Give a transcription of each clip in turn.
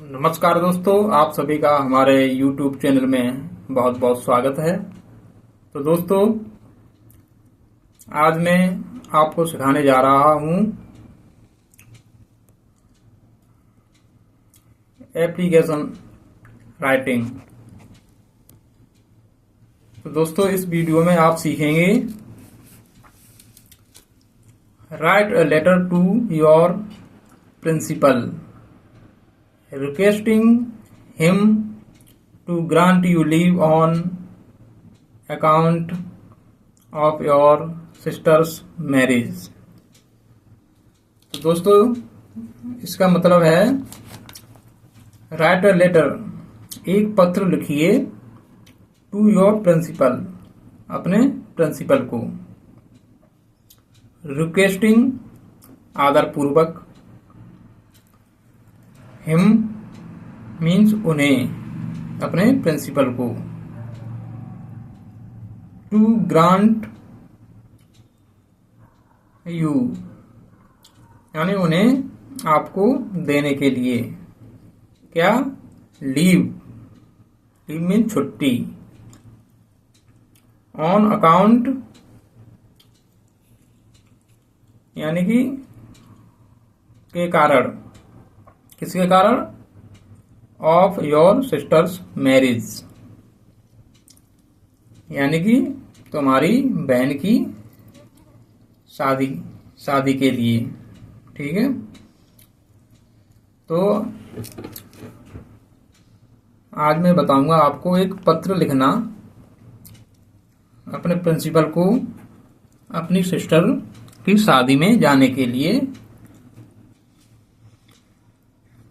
नमस्कार दोस्तों, आप सभी का हमारे YouTube चैनल में बहुत बहुत स्वागत है। तो दोस्तों, आज मैं आपको सिखाने जा रहा हूँ एप्लीकेशन राइटिंग। तो दोस्तों, इस वीडियो में आप सीखेंगे write a letter to your principal requesting him to grant you leave on account of your sister's marriage। तो दोस्तों, इसका मतलब है राइट अ लेटर, एक पत्र लिखिए टू योर प्रिंसिपल, अपने प्रिंसिपल को। रिक्वेस्टिंग, आदर पूर्वक। हिम मीन्स उन्हें, अपने प्रिंसिपल को। टू ग्रांट यू, यानी उन्हें आपको देने के लिए। क्या? लीव। लीव मीन्स छुट्टी। ऑन अकाउंट, यानी कि के कारण, किसके कारण? ऑफ योर सिस्टर्स मैरिज, यानी कि तुम्हारी बहन की शादी के लिए। ठीक है, तो आज मैं बताऊंगा आपको एक पत्र लिखना अपने प्रिंसिपल को, अपनी सिस्टर की शादी में जाने के लिए।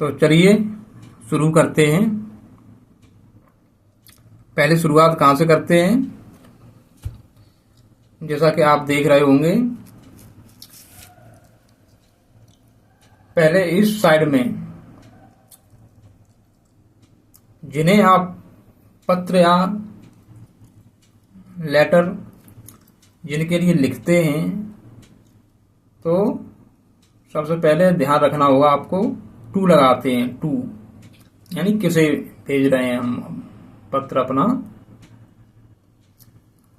तो चलिए शुरू करते हैं। पहले शुरुआत कहाँ से करते हैं? जैसा कि आप देख रहे होंगे, पहले इस साइड में जिन्हें आप पत्र या लेटर जिनके लिए लिखते हैं, तो सबसे पहले ध्यान रखना होगा आपको, टू लगाते हैं। टू यानी किसे भेज रहे हैं हम पत्र अपना,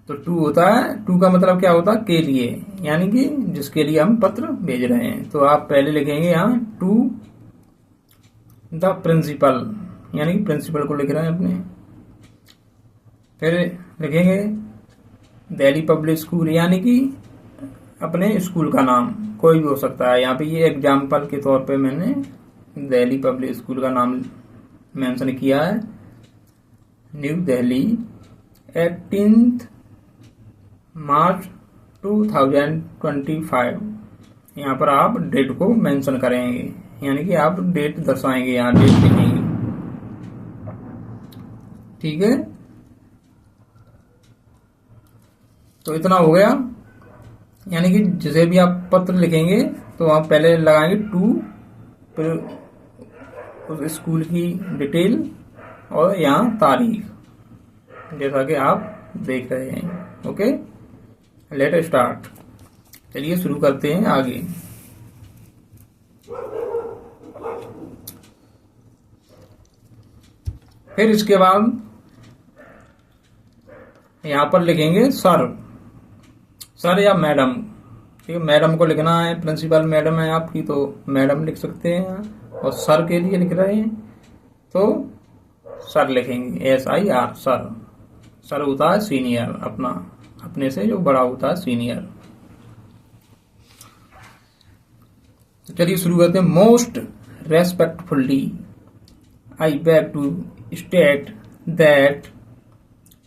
तो टू होता है। टू का मतलब क्या होता है? के लिए, यानी कि जिसके लिए हम पत्र भेज रहे हैं। तो आप पहले लिखेंगे यहाँ टू द प्रिंसिपल, यानी कि प्रिंसिपल को लिख रहे हैं अपने। फिर लिखेंगे दिल्ली पब्लिक स्कूल, यानी कि अपने स्कूल का नाम कोई भी हो सकता है। यहाँ पे ये एग्जाम्पल के तौर पे मैंने दिल्ली पब्लिक स्कूल का नाम मेंशन किया है। न्यू दिल्ली, 18 मार्च 2025। यहाँ पर आप डेट को मेंशन करेंगे, यानी कि आप डेट दर्शाएंगे, यहाँ डेट लिखेंगे। ठीक है, तो इतना हो गया। यानी कि जिसे भी आप पत्र लिखेंगे तो आप पहले लगाएंगे टू, फिर उस स्कूल की डिटेल और यहाँ तारीख, जैसा कि आप देख रहे हैं। Okay, let start. चलिए शुरू करते हैं आगे। फिर इसके बाद यहाँ पर लिखेंगे सर, सर या मैडम। ठीक है, मैडम को लिखना है, प्रिंसिपल मैडम है आपकी तो मैडम लिख सकते हैं। और सर के लिए लिख रहे हैं तो सर लिखेंगे, SIR, सर। सर होता है सीनियर, अपने से जो बड़ा होता है सीनियर। तो चलिए शुरू करते हैं। Most respectfully I beg to state that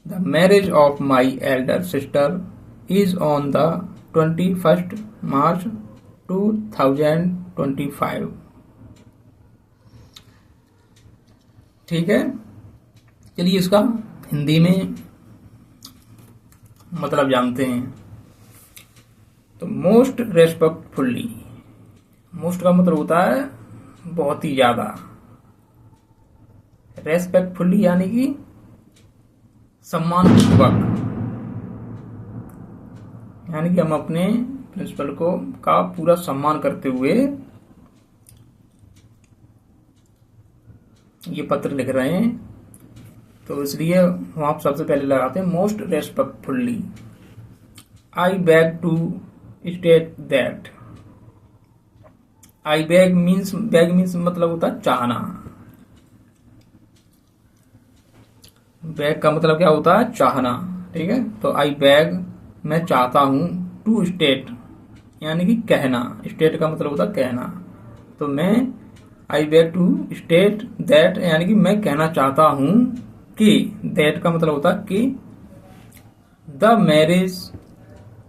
the marriage of my elder sister is on the 21st March 2025। ठीक है, चलिए इसका हिंदी में मतलब जानते हैं। तो मोस्ट रेस्पेक्टफुली, मोस्ट का मतलब होता है बहुत ही ज्यादा। रेस्पेक्टफुली यानी कि सम्मानपूर्वक, यानी कि हम अपने प्रिंसिपल का पूरा सम्मान करते हुए ये पत्र लिख रहे हैं, तो इसलिए वहाँ सबसे पहले लगाते हैं most respectfully. I beg to state that. I beg means मतलब होता है चाहना। बैग का मतलब क्या होता है? चाहना। ठीक है, तो आई बैग मैं चाहता हूं, टू स्टेट यानी कि कहना। स्टेट का मतलब होता है कहना। तो मैं I beg to state that यानी कि मैं कहना चाहता हूं कि, दैट का मतलब होता है कि, the marriage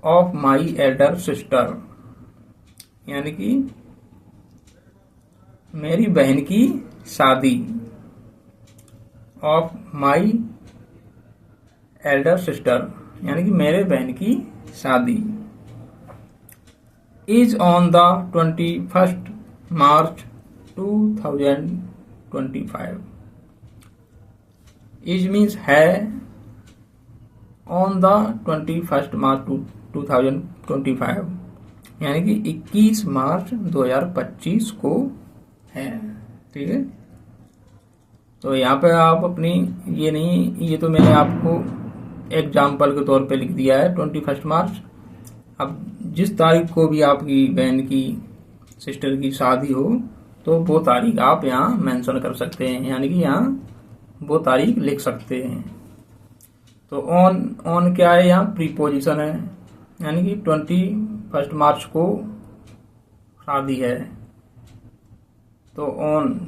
of my elder sister यानी कि मेरी बहन की शादी, ऑफ माई एल्डर सिस्टर यानी कि मेरे बहन की शादी, is on the 21 March 2025। Is means है, ऑन द 21 मार्च 2025 यानी कि 21 मार्च 2025 को है। ठीक है, तो यहाँ पे आप अपनी ये नहीं, ये तो मैंने आपको एग्जाम्पल के तौर पे लिख दिया है 21 मार्च। अब जिस तारीख को भी आपकी बहन की सिस्टर की शादी हो तो वो तारीख आप यहाँ मेंशन कर सकते हैं, यानी कि यहाँ वो तारीख लिख सकते हैं। तो ऑन क्या है? यहाँ प्रीपोजिशन है, यानी कि 21 मार्च को शादी है। तो ऑन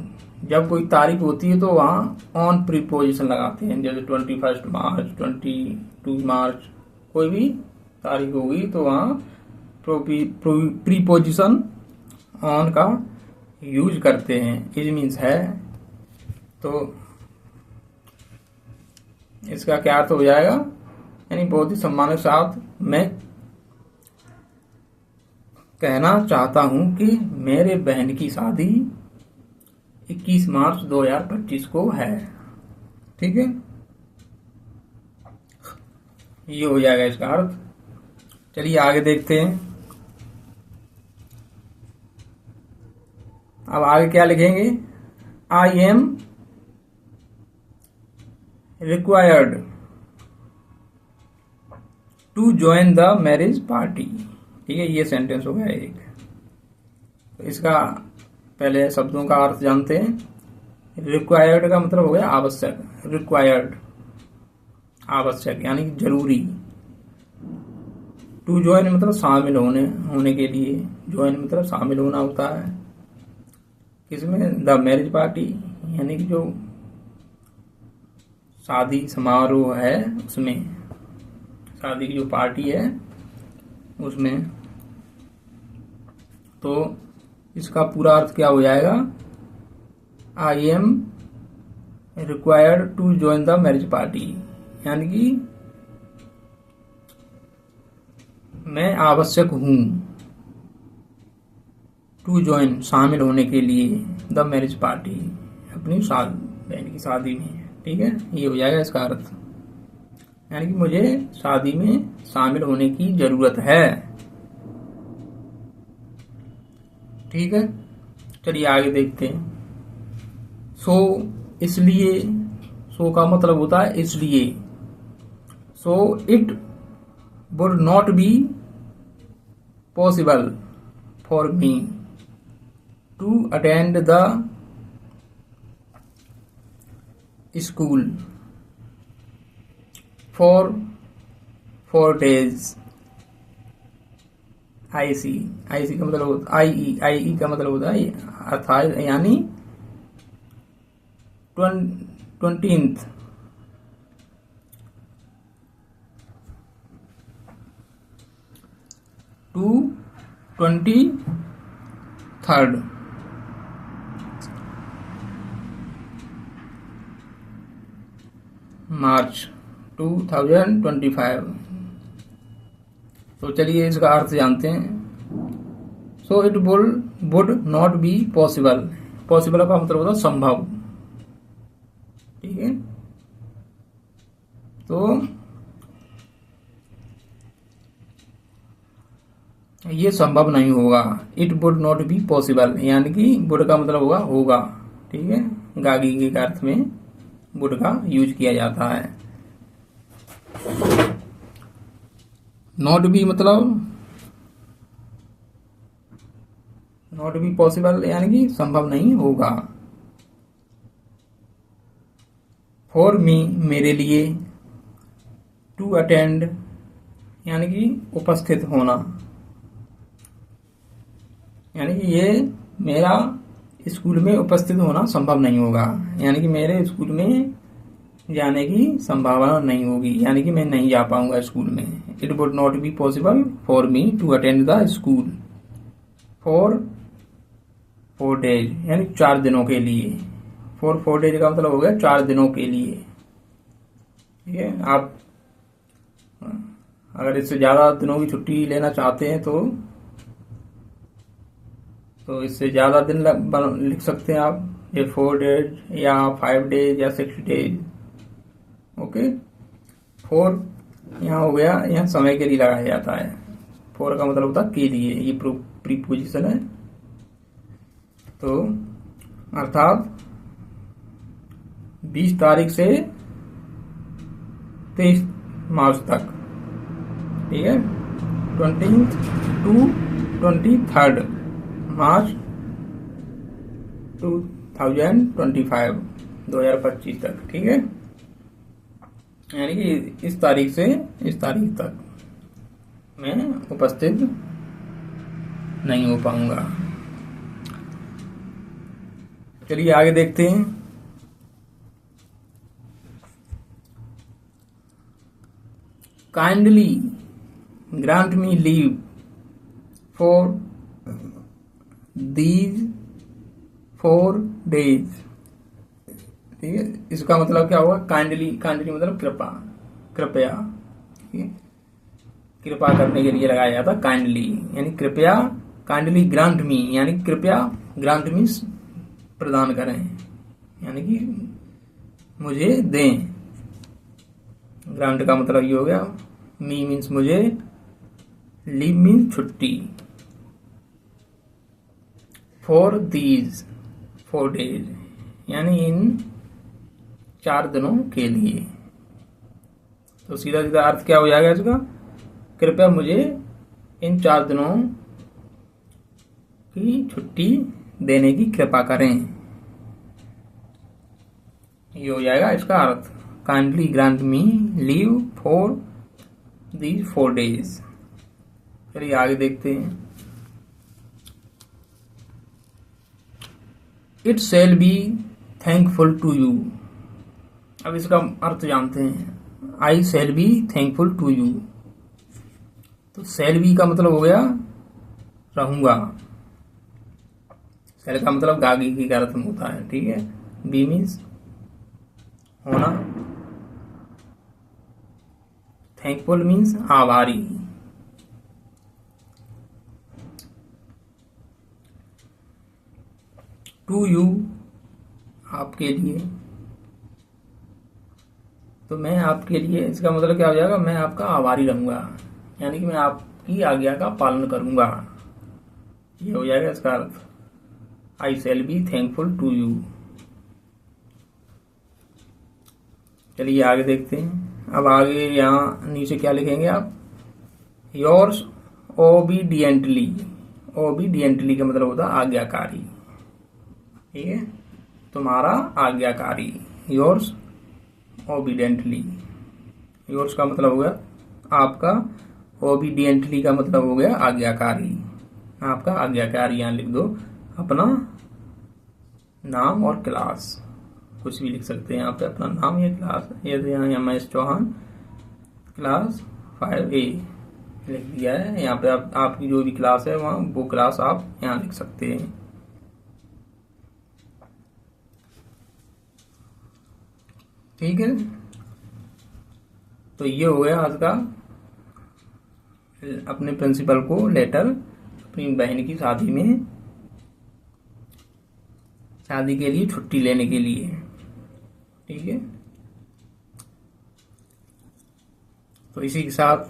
जब कोई तारीख होती है तो वहाँ ऑन प्रीपोजिशन लगाते हैं, जैसे 21 मार्च, 22 मार्च, कोई भी तारीख होगी तो वहाँ प्रीपोजिशन ऑन का यूज करते हैं। इज मीन्स है, तो इसका क्या अर्थ हो जाएगा? यानी बहुत ही सम्मान के साथ मैं कहना चाहता हूं कि मेरे बहन की शादी 21 मार्च 2025 को है। ठीक है, ये हो जाएगा इसका अर्थ। चलिए आगे देखते हैं। अब आगे क्या लिखेंगे? I am required to join the marriage party. ठीक है, ये सेंटेंस हो गया एक। तो इसका पहले शब्दों का अर्थ जानते हैं। रिक्वायर्ड का मतलब हो गया आवश्यक। रिक्वायर्ड आवश्यक यानी कि जरूरी। टू ज्वाइन मतलब शामिल होने के लिए। ज्वाइन मतलब शामिल होना होता है। किसमें? द मैरिज पार्टी यानी कि जो शादी समारोह है उसमें, शादी की जो पार्टी है उसमें। तो इसका पूरा अर्थ क्या हो जाएगा? I am required to join the marriage party यानी कि मैं आवश्यक हूं टू ज्वाइन शामिल होने के लिए द मैरिज पार्टी अपनी बहन की शादी में। ठीक है, ये हो जाएगा इसका अर्थ, यानी कि मुझे शादी में शामिल होने की जरूरत है। ठीक है, चलिए आगे देखते हैं। सो इसलिए, सो का मतलब होता है इसलिए। So it would not be possible for me to attend the school for 4 days। I see का मतलब होता आई का मतलब होता है अर्थात यानी 20th to 23rd मार्च 2025। तो चलिए इसका अर्थ जानते हैं। सो it would not be possible. Possible का मतलब होता है संभव। ठीक है, तो ये संभव नहीं होगा। It would not be possible यानी कि वुड का मतलब होगा। ठीक है, गागी के अर्थ में वुड का यूज किया जाता है। नॉट बी मतलब नॉट बी पॉसिबल यानी कि संभव नहीं होगा। फॉर मी मेरे लिए, टू अटेंड यानी कि उपस्थित होना, यानी कि ये मेरा स्कूल में उपस्थित होना संभव नहीं होगा, यानी कि मेरे स्कूल में जाने की संभावना नहीं होगी, यानी कि मैं नहीं जा पाऊंगा स्कूल में। It would not be possible for me to attend the school for 4 days यानी 4 दिनों के लिए। फॉर 4 डेज का मतलब हो गया 4 दिनों के लिए। ठीक है, आप अगर इससे ज्यादा दिनों की छुट्टी लेना चाहते हैं तो इससे ज्यादा दिन लिख सकते हैं आप, ये 4 डेज या 5 डेज या 6 डेज। ओके, 4 यहाँ हो गया, यहाँ समय के लिए लगाया जाता है। 4 का मतलब होता है के लिए, ये प्रीपोजिशन है। तो अर्थात 20 तारीख से 23 मार्च तक, ठीक है, 20 to 23 मार्च 2025 तक। ठीक है, यानी कि इस तारीख से इस तारीख तक मैं उपस्थित नहीं हो पाऊंगा। चलिए आगे देखते हैं। Kindly grant me leave for these 4 days. ठीक है, इसका मतलब क्या होगा? काइंडली, काइंडली मतलब कृपया। ठीक है, कृपा करने के लिए लगाया जाता काइंडली, यानी कृपया। काइंडली ग्रांट मी यानी कृपया, ग्रांट मीन्स प्रदान करें, यानी कि मुझे दें। ग्रांट का मतलब ये हो गया, मी मीन्स मुझे, लीव मीन्स छुट्टी, फॉर दीज 4 डेज यानी इन 4 दिनों के लिए। तो सीधा सीधा अर्थ क्या हो जाएगा इसका? कृपया मुझे इन 4 दिनों की छुट्टी देने की कृपा करें, ये हो जाएगा इसका अर्थ। Kindly grant me leave for these 4 days. चलिए आगे देखते हैं। It shall be thankful to you. अब इसका अर्थ जानते हैं। I shall be thankful to you. तो शैल बी का मतलब हो गया रहूंगा। शैल का मतलब गागी की अर्थ में होता है। ठीक है, बी मीन्स होना, थैंकफुल मीन्स आभारी। टू यू आपके लिए। तो मैं आपके लिए, इसका मतलब क्या हो जाएगा? मैं आपका आभारी रहूंगा, यानी कि मैं आपकी आज्ञा का पालन करूंगा, ये हो जाएगा इसका अर्थ। I shall be thankful to you. चलिए आगे देखते हैं। अब आगे यहाँ नीचे क्या लिखेंगे आप? Yours obediently. ओबीडियंटली का मतलब होता है आज्ञाकारी। ठीक है, तुम्हारा आज्ञाकारी। Yours obediently. योर्स का मतलब हो गया आपका, ओबीडियंटली का मतलब हो गया आज्ञाकारी। आपका आज्ञाकारी यहाँ लिख दो, अपना नाम और क्लास, कुछ भी लिख सकते हैं यहाँ पे, अपना नाम या क्लास। ये यहाँ MS चौहान क्लास 5A लिख दिया है। यहाँ पे आपकी जो भी क्लास है वहाँ वो क्लास आप यहाँ लिख सकते हैं। ठीक है, तो ये हो गया आज का अपने प्रिंसिपल को लेटर, अपनी बहन की शादी में, शादी के लिए छुट्टी लेने के लिए। ठीक है, तो इसी के साथ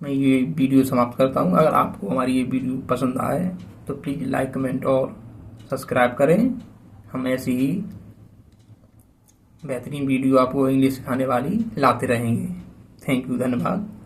मैं ये वीडियो समाप्त करता हूँ। अगर आपको हमारी ये वीडियो पसंद आए तो प्लीज़ लाइक, कमेंट और सब्सक्राइब करें। हम ऐसी ही बेहतरीन वीडियो आपको इंग्लिश सिखाने वाली लाते रहेंगे। थैंक यू, धन्यवाद।